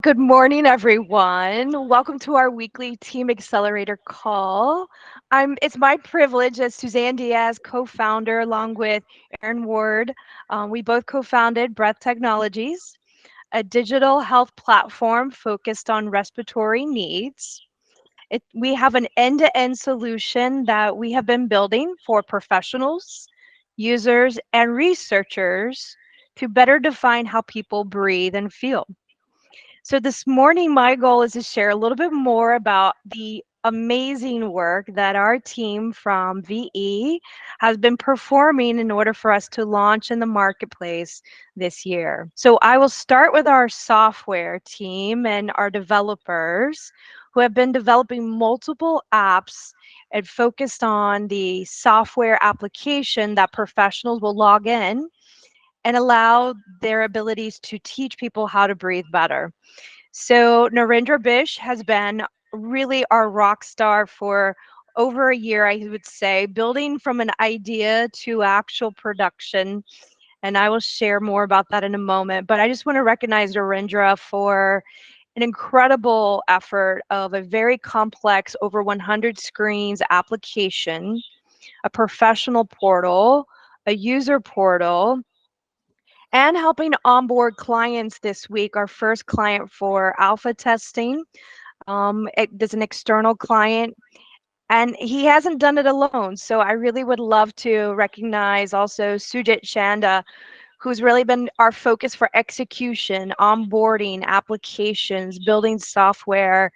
Good morning, everyone. Welcome to our weekly Team Accelerator call. It's my privilege as Suzanne Diaz, co-founder, along with Aaron Ward. We both co-founded Breath Technologies, a digital health platform focused on respiratory needs. We have an end-to-end solution that we have been building for professionals, users, and researchers to better define how people breathe and feel. So this morning, my goal is to share a little bit more about the amazing work that our team from VE has been performing in order for us to launch in the marketplace this year. So I will start with our software team and our developers who have been developing multiple apps and focused on the software application that professionals will log in and allow their abilities to teach people how to breathe better. So Narendra Bish has been really our rock star for over a year, I would say, building from an idea to actual production. And I will share more about that in a moment. But I just want to recognize Narendra for an incredible effort of a very complex, over 100 screens application, a professional portal, a user portal, and helping onboard clients this week. Our first client for alpha testing. There's an external client, and he hasn't done it alone. So I really would love to recognize also Sujit Chanda, who's really been our focus for execution, onboarding, applications, building software.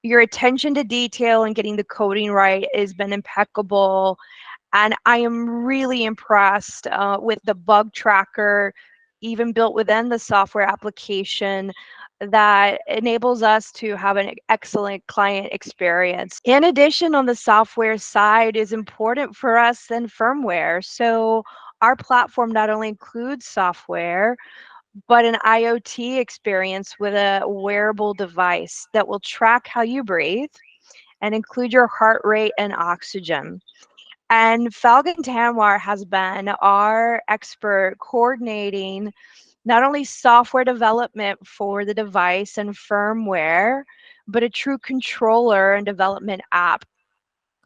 Your attention to detail and getting the coding right has been impeccable. And I am really impressed with the bug tracker, even built within the software application that enables us to have an excellent client experience. In addition, on the software side is important for us than firmware. So our platform not only includes software, but an IoT experience with a wearable device that will track how you breathe and include your heart rate and oxygen. And Falcon Tanwar has been our expert coordinating not only software development for the device and firmware, but a true controller and development app.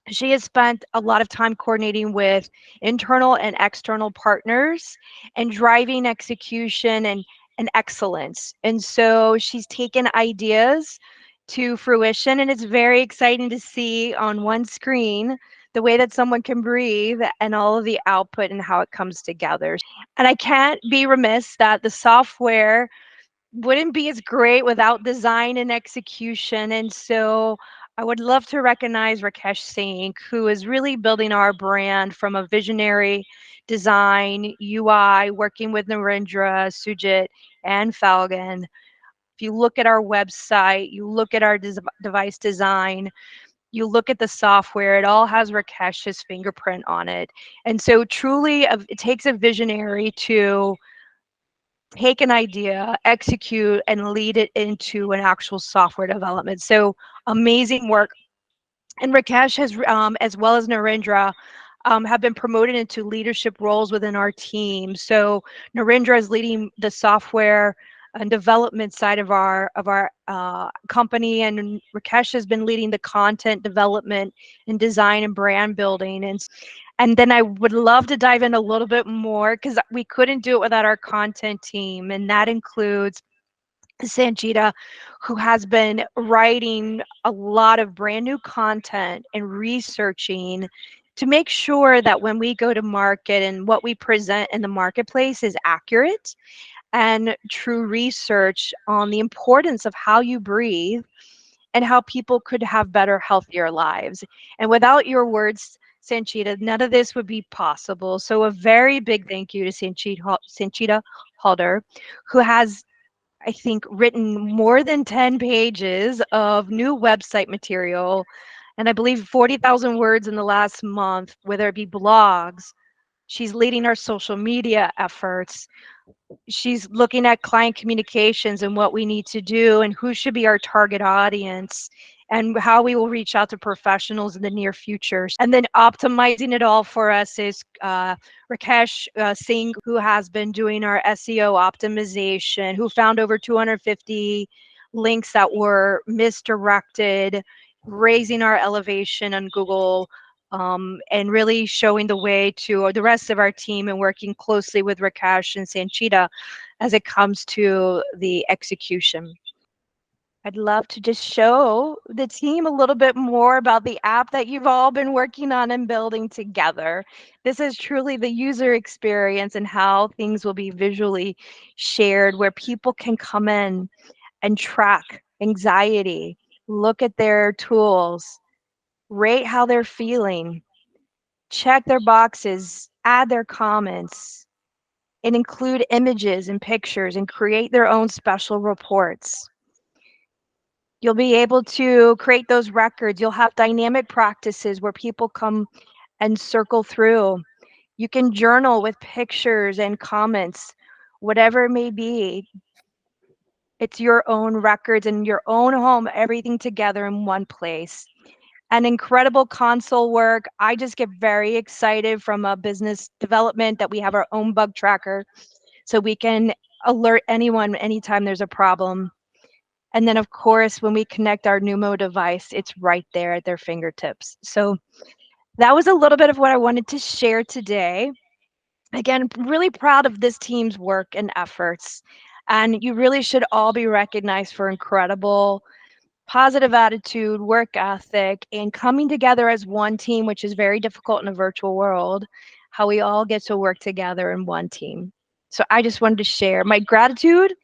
She has spent a lot of time coordinating with internal and external partners and driving execution and excellence. And so she's taken ideas to fruition, and it's very exciting to see on one screen the way that someone can breathe and all of the output and how it comes together. And I can't be remiss that the software wouldn't be as great without design and execution. And so I would love to recognize Rakesh Singh, who is really building our brand from a visionary design, UI, working with Narendra, Sujit, and Falcon. If you look at our website, you look at our device design, you look at the software, it all has Rakesh's fingerprint on it. And so truly, it takes a visionary to take an idea, execute, and lead it into an actual software development. So amazing work. And Rakesh has, as well as Narendra, have been promoted into leadership roles within our team. So Narendra is leading the software and development side of our company, and Rakesh has been leading the content development and design and brand building. And then I would love to dive in a little bit more because we couldn't do it without our content team, and that includes Sanjita, who has been writing a lot of brand new content and researching to make sure that when we go to market and what we present in the marketplace is accurate and true research on the importance of how you breathe and how people could have better, healthier lives. And without your words, Sanchita, none of this would be possible. So a very big thank you to Sanchita Halder, who has, I think, written more than 10 pages of new website material, and I believe 40,000 words in the last month, whether it be blogs. She's leading our social media efforts. She's looking at client communications and what we need to do and who should be our target audience and how we will reach out to professionals in the near future. And then optimizing it all for us is Rakesh Singh, who has been doing our SEO optimization, who found over 250 links that were misdirected, raising our elevation on Google, and really showing the way to the rest of our team and working closely with Rakesh and Sanchita as it comes to the execution. I'd love to just show the team a little bit more about the app that you've all been working on and building together. This is truly the user experience and how things will be visually shared, where people can come in and track anxiety, look at their tools, rate how they're feeling, check their boxes, add their comments, and include images and pictures and create their own special reports. You'll be able to create those records. You'll have dynamic practices where people come and circle through. You can journal with pictures and comments, whatever it may be. It's your own records in your own home, everything together in one place. An incredible console work. I just get very excited from a business development that we have our own bug tracker so we can alert anyone anytime there's a problem. And then, of course, when we connect our Numo device, it's right there at their fingertips. So that was a little bit of what I wanted to share today. Again, really proud of this team's work and efforts. And you really should all be recognized for incredible positive attitude, work ethic, and coming together as one team, which is very difficult in a virtual world, how we all get to work together in one team. So I just wanted to share my gratitude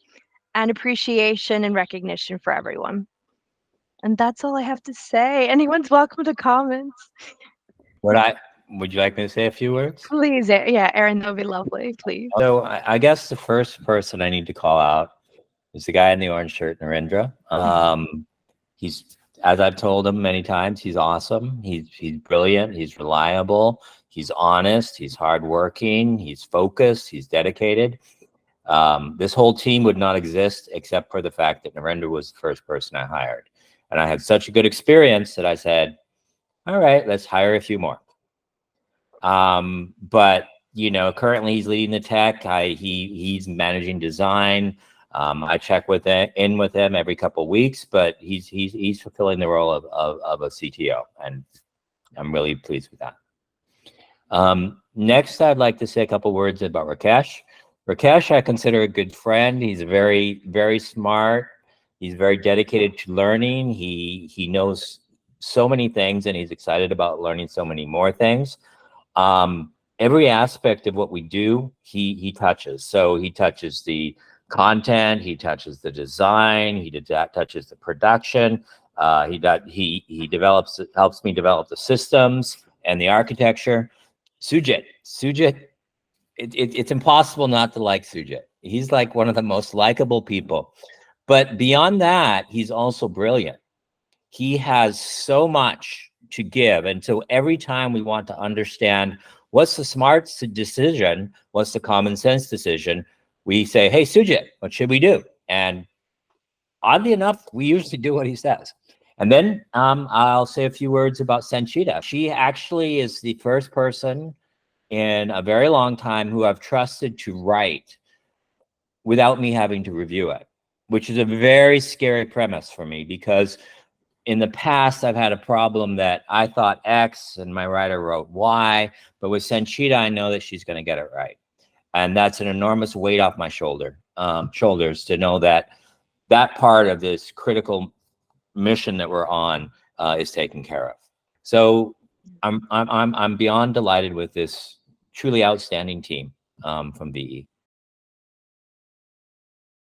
and appreciation and recognition for everyone. And that's all I have to say. Anyone's welcome to comments. Would you like me to say a few words? Please, yeah, Erin, that would be lovely, please. So I guess the first person I need to call out is the guy in the orange shirt, Narendra. He's, as I've told him many times, he's awesome. He's brilliant. He's reliable. He's honest. He's hardworking. He's focused. He's dedicated. This whole team would not exist except for the fact that Narendra was the first person I hired. And I had such a good experience that I said, all right, let's hire a few more. But you know, currently he's leading the tech. He's managing design. I check with him every couple of weeks, but he's fulfilling the role of a CTO, and I'm really pleased with that. Next, I'd like to say a couple words about Rakesh. Rakesh, I consider a good friend. He's very, very smart. He's very dedicated to learning. He knows so many things, and he's excited about learning so many more things. Every aspect of what we do, he touches. So he touches the content, he touches the design, he touches the production. He helps me develop the systems and the architecture. Sujit, it's impossible not to like Sujit. He's like one of the most likable people. But beyond that, he's also brilliant. He has so much to give. And so every time we want to understand what's the smart decision, what's the common sense decision, we say, hey, Sujit, what should we do? And oddly enough, we usually do what he says. And then I'll say a few words about Sanchita. She actually is the first person in a very long time who I've trusted to write without me having to review it, which is a very scary premise for me, because in the past, I've had a problem that I thought X and my writer wrote Y, but with Sanchita, I know that she's going to get it right. And that's an enormous weight off my shoulders to know that that part of this critical mission that we're on is taken care of. So I'm beyond delighted with this truly outstanding team from VE.